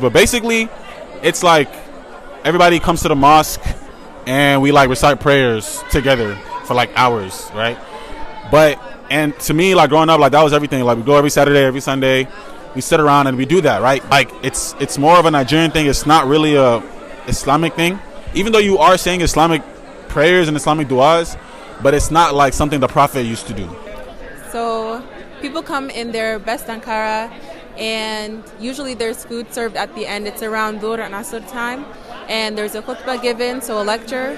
But basically, it's like everybody comes to the mosque and we like recite prayers together for like hours, right? And to me, like growing up, like that was everything. Like we go every Saturday, every Sunday, we sit around and we do that, right? Like it's more of a Nigerian thing. It's not really a Islamic thing. Even though you are saying Islamic prayers and Islamic du'as, but it's not like something the Prophet used to do. So people come in their best Ankara, and usually there's food served at the end. It's around Dhuhr and Asr time, and there's a khutbah given, so a lecture.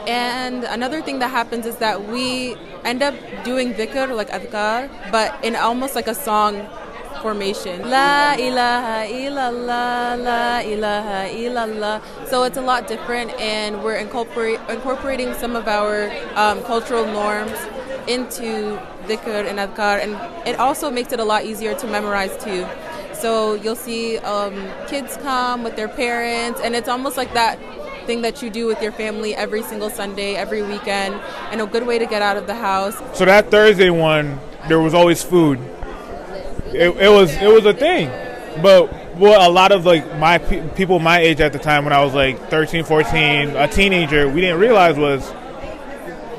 And another thing that happens is that we end up doing dhikr, like adhkar, but in almost like a song formation. La ilaha illallah, la ilaha illallah. So it's a lot different, and we're incorporating some of our cultural norms into dhikr and adhkar, and it also makes it a lot easier to memorize too. So you'll see kids come with their parents, and it's almost like that thing that you do with your family every single Sunday, every weekend, and a good way to get out of the house. So that Thursday one, there was always food. It was a thing. But what a lot of like my people my age at the time, when I was like 13, 14, a teenager, we didn't realize was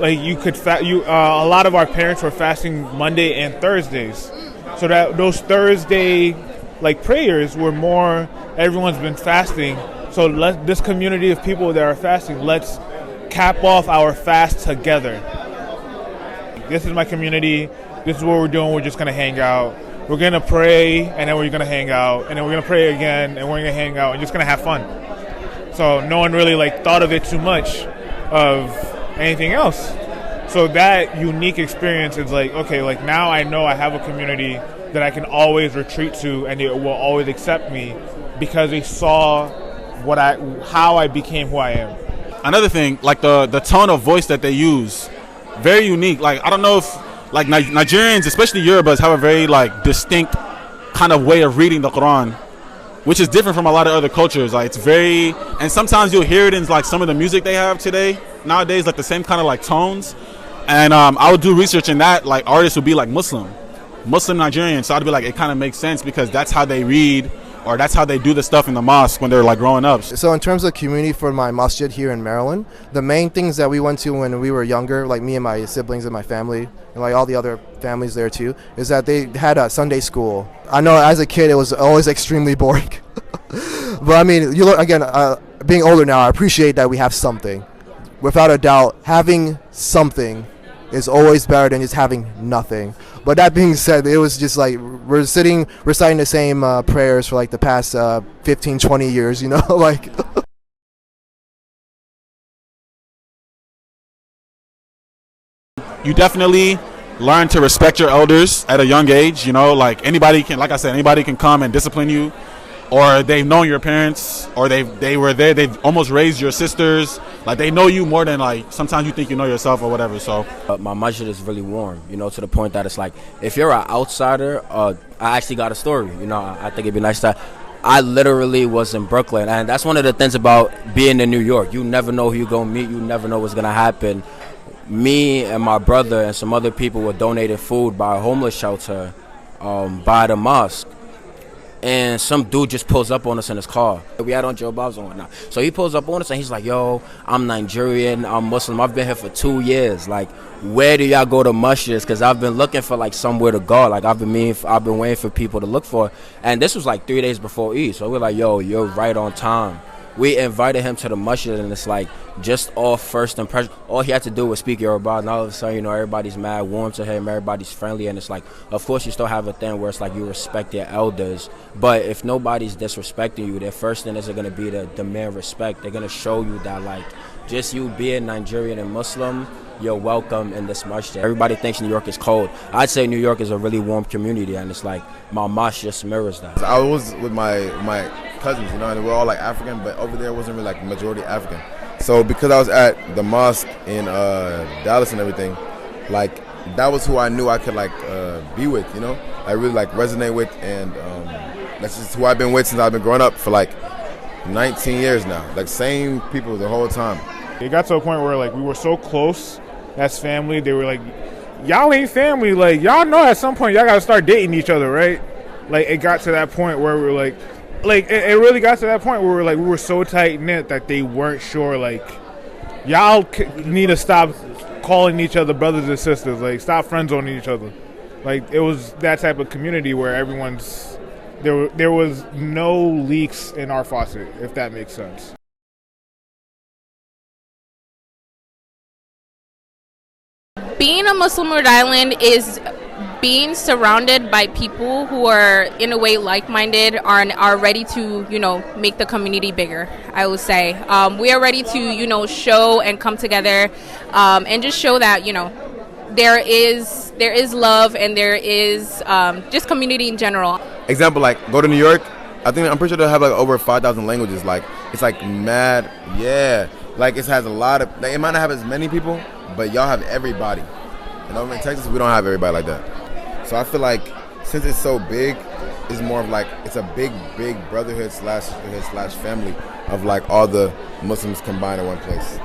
like you could a lot of our parents were fasting Monday and Thursdays. So that those Thursday like prayers were more, everyone's been fasting. So this community of people that are fasting, let's cap off our fast together. This is my community. This is what we're doing. We're just going to hang out. We're going to pray, and then we're going to hang out. And then we're going to pray again, and we're going to hang out, and just going to have fun. So no one really like thought of it too much of anything else. So that unique experience is like, okay, like now I know I have a community that I can always retreat to, and they will always accept me because they saw how I became who I am. Another thing, like the tone of voice that they use, very unique. Like I don't know if like Nigerians, especially Yorubas, have a very like distinct kind of way of reading the Quran, which is different from a lot of other cultures. Like it's very, and sometimes you'll hear it in like some of the music they have nowadays, like the same kind of like tones. And I would do research in that, like artists would be like Muslim Nigerian. So I'd be like, it kind of makes sense because that's how they read, or that's how they do the stuff in the mosque when they're like growing up. So in terms of community for my masjid here in Maryland, the main things that we went to when we were younger, like me and my siblings and my family, and like all the other families there too, is that they had a Sunday school. I know as a kid it was always extremely boring. But I mean, you look again, being older now, I appreciate that we have something. Without a doubt, having something is always better than just having nothing. But that being said, it was just like we're sitting reciting the same prayers for like the past 15, 20 years, you know, like. You definitely learn to respect your elders at a young age, you know, like anybody can come and discipline you, or they've known your parents, or they were there, they've almost raised your sisters. Like they know you more than like sometimes you think you know yourself or whatever. So my masjid is really warm, you know, to the point that it's like if you're an outsider, I actually got a story, you know. I think it'd be nice that I literally was in Brooklyn, and that's one of the things about being in New York. You never know who you're gonna meet. You never know what's gonna happen. Me and my brother and some other people were donated food by a homeless shelter by the mosque. And some dude just pulls up on us in his car. We had on Joe Bob's and whatnot. So he pulls up on us and he's like, yo, I'm Nigerian, I'm Muslim, I've been here for 2 years. Like, where do y'all go to masjids? Because I've been looking for like somewhere to go. Like I've been waiting for people to look for. And this was like 3 days before Eid. So we're like, yo, you're right on time. We invited him to the masjid, and it's like just off first impression. All he had to do was speak Yoruba, and all of a sudden, you know, everybody's mad, warm to him, everybody's friendly, and it's like, of course, you still have a thing where it's like you respect your elders, but if nobody's disrespecting you, their first thing is going to be to demand respect. They're going to show you that, like, just you being Nigerian and Muslim, you're welcome in this masjid. Everybody thinks New York is cold. I'd say New York is a really warm community, and it's like my mosque just mirrors that. I was with my cousins, you know, and we're all like African, but over there wasn't really like majority African. So because I was at the mosque in Dallas and everything, like that was who I knew I could like be with, you know, I really like resonate with, and that's just who I've been with since I've been growing up for like 19 years now, like same people the whole time. It got to a point where like we were so close as family. They were like, y'all ain't family, like y'all know at some point y'all gotta start dating each other, right? Like it got to that point where we were like, like it really got to that point where we were so tight knit that they weren't sure, like, y'all need to stop calling each other brothers and sisters, like stop friend zoning each other. Like, it was that type of community where everyone's there was no leaks in our faucet, if that makes sense. Being a Muslim Rhode Island is being surrounded by people who are in a way like-minded, are ready to, make the community bigger. I would say we are ready to, show and come together, and just show that, there is love, and there is just community in general. Example, like, go to New York. I'm pretty sure they'll have like over 5,000 languages. Like, it's like mad, yeah. Like, it has a lot of. Like, it might not have as many people, but y'all have everybody. And over in Texas, we don't have everybody like that. So I feel like since it's so big, it's more of like it's a big brotherhood slash family of like all the Muslims combined in one place.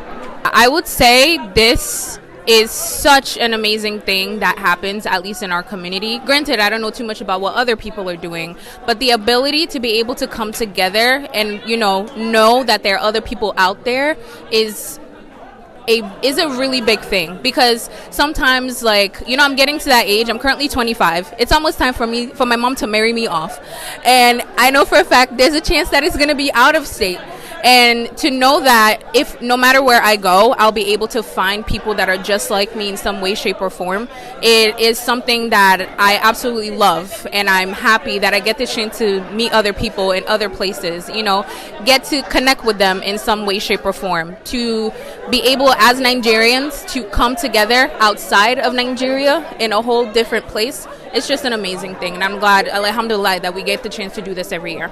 I would say this is such an amazing thing that happens, at least in our community. Granted, I don't know too much about what other people are doing, but the ability to be able to come together and, know that there are other people out there is a really big thing. Because sometimes, like, I'm getting to that age. I'm currently 25. It's almost time for my mom to marry me off. And I know for a fact there's a chance that it's going to be out of state. And to know that if no matter where I go, I'll be able to find people that are just like me in some way, shape, or form, it is something that I absolutely love. And I'm happy that I get the chance to meet other people in other places, get to connect with them in some way, shape, or form. To be able, as Nigerians, to come together outside of Nigeria in a whole different place, it's just an amazing thing. And I'm glad, alhamdulillah, that we get the chance to do this every year.